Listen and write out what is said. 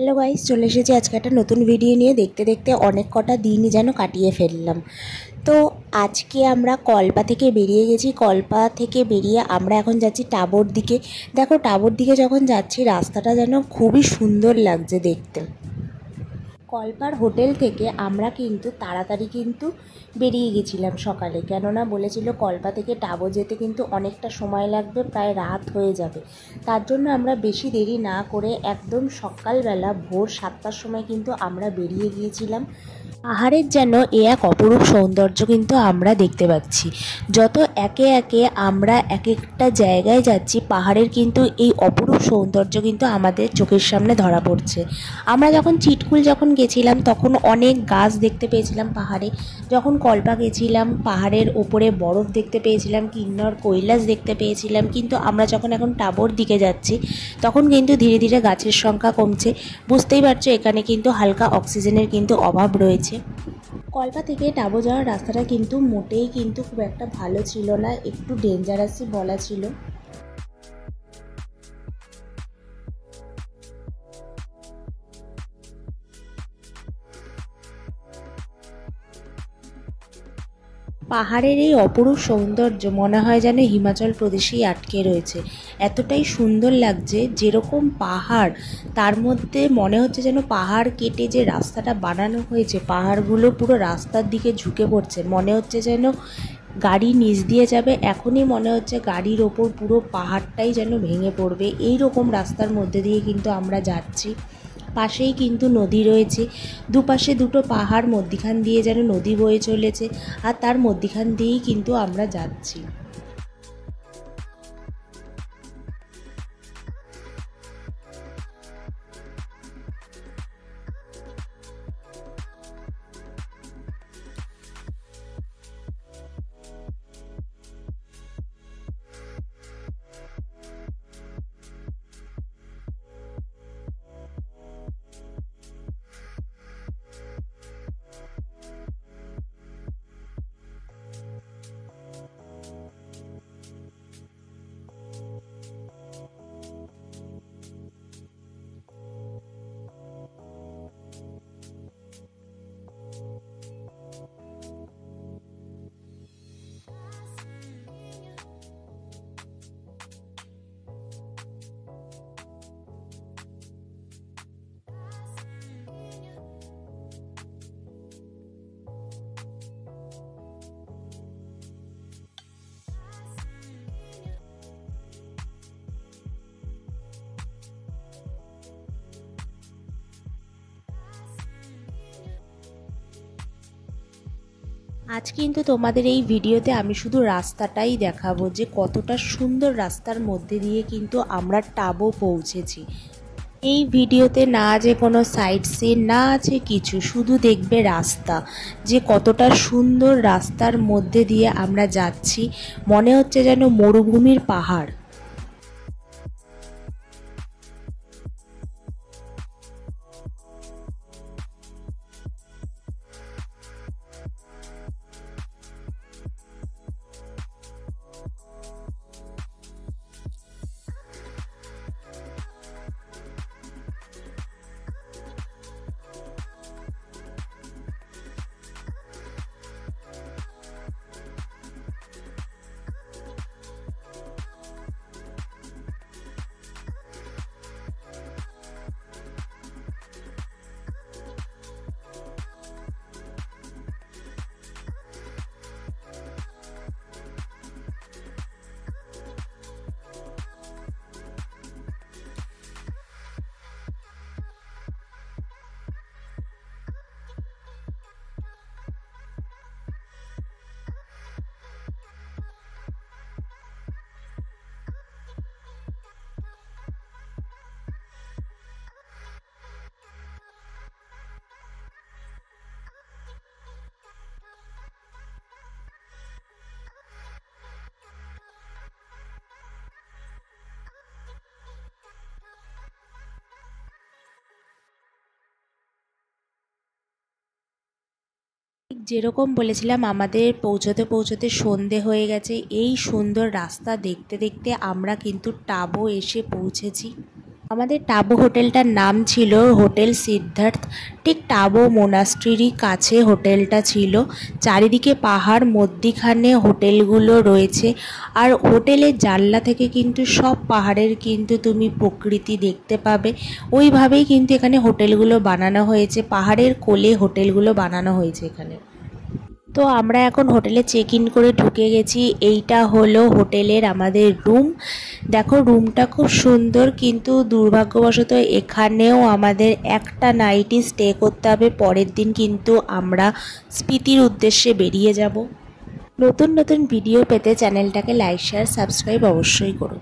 Hello guys, চলে এসেছি আজকে একটা নতুন ভিডিও নিয়ে। দেখতে দেখতে অনেক কটা দিনই যেন কাটিয়ে ফেললাম। তো আজকে আমরা কল্পা থেকে বেরিয়ে গেছি। কল্পা থেকে বেরিয়ে আমরা এখন যাচ্ছি টাবর দিকে। দেখো, টাবর দিকে যখন যাচ্ছি রাস্তাটা যেন খুবই সুন্দর লাগছে দেখতে। কল্পার হোটেল থেকে আমরা কিন্তু তাড়াতাড়ি বেরিয়ে গেছিলাম সকালে, কেননা বলেছিল কল্পা থেকে টাবর যেতে কিন্তু অনেকটা সময় লাগবে, প্রায় রাত হয়ে যাবে। তার জন্য আমরা বেশি দেরি না করে একদম সকালবেলা ভোর 7টার সময় কিন্তু আমরা বেরিয়ে গিয়েছিলাম। পাহাড়ের যেন এ এক অপরূপ সৌন্দর্য কিন্তু আমরা দেখতে পাচ্ছি। যত একে একে আমরা এক একটা জায়গায় যাচ্ছি, পাহাড়ের কিন্তু এই অপরূপ সৌন্দর্য কিন্তু আমাদের চোখের সামনে ধরা পড়ছে। আমরা যখন চিটকুল গেছিলাম তখন অনেক গাছ দেখতে পেয়েছিলাম পাহাড়ে। যখন কল্পা গেছিলাম পাহাড়ের ওপরে বরফ দেখতে পেয়েছিলাম, কিন্নর কৈলাস দেখতে পেয়েছিলাম। কিন্তু আমরা যখন এখন টাবর দিকে যাচ্ছি তখন কিন্তু ধীরে ধীরে গাছের সংখ্যা কমছে। বুঝতেই পারছো এখানে কিন্তু হালকা অক্সিজেনের কিন্তু অভাব রয়েছে। কল্পা থেকে টাবর যাওয়ার রাস্তাটা কিন্তু মোটেই কিন্তু খুব একটা ভালো ছিল না, একটু ডেঞ্জারাসই বলা ছিল। পাহাড়ের এই অপরূপ সৌন্দর্য মনে হয় যেন হিমাচল প্রদেশেই আটকে রয়েছে। এতটাই সুন্দর লাগছে, যেরকম পাহাড় তার মধ্যে মনে হচ্ছে যেন পাহাড় কেটে যে রাস্তাটা বানানো হয়েছে, পাহাড়গুলো পুরো রাস্তার দিকে ঝুঁকে পড়ছে। মনে হচ্ছে যেন গাড়ি নিচ দিয়ে যাবে, এখনই মনে হচ্ছে গাড়ির ওপর পুরো পাহাড়টাই যেন ভেঙে পড়বে। এই রকম রাস্তার মধ্যে দিয়ে কিন্তু আমরা যাচ্ছি। পাশেই কিন্তু নদী রয়েছে, দুপাশে দুটো পাহাড়, মধ্যিখান দিয়ে যেন নদী বয়ে চলেছে, আর তার মধ্যিখান দিয়েই কিন্তু আমরা যাচ্ছি। আজ কিন্তু তোমাদের এই ভিডিওতে আমি শুধু রাস্তাটাই দেখাবো, যে কতটা সুন্দর রাস্তার মধ্যে দিয়ে কিন্তু আমরা টাবো পৌঁছেছি। এই ভিডিওতে না আছে কোনো সাইড সিন, না আছে কিছু, শুধু দেখবে রাস্তা, যে কতটা সুন্দর রাস্তার মধ্যে দিয়ে আমরা যাচ্ছি। মনে হচ্ছে যেন মরুভূমির পাহাড়। যেরকম বলেছিলাম আমাদের পৌঁছতে পৌঁছতে সন্ধে হয়ে গেছে। এই সুন্দর রাস্তা দেখতে দেখতে আমরা কিন্তু টাবো এসে পৌঁছেছি। আমাদের টাবো হোটেলটার নাম ছিল হোটেল সিদ্ধার্থ। ঠিক টাবো মোনাস্ট্রিরই কাছে হোটেলটা ছিল। চারিদিকে পাহাড়, মধ্যিখানে হোটেলগুলো রয়েছে। আর হোটেলের জানলা থেকে কিন্তু সব পাহাড়ের কিন্তু তুমি প্রকৃতি দেখতে পাবে। ওইভাবেই কিন্তু এখানে হোটেলগুলো বানানো হয়েছে, পাহাড়ের কোলে হোটেলগুলো বানানো হয়েছে এখানে। তো আমরা এখন হোটেলে চেক ইন করে ঢুকে গেছি। এইটা হলো হোটেলের আমাদের রুম। দেখো রুমটা খুব সুন্দর, কিন্তু দুর্ভাগ্যবশত এখানেও আমাদের একটা নাইটই স্টে করতে হবে। পরের দিন কিন্তু আমরা স্পিতির উদ্দেশ্যে বেরিয়ে যাব। নতুন নতুন ভিডিও পেতে চ্যানেলটাকে লাইক, শেয়ার, সাবস্ক্রাইব অবশ্যই করো।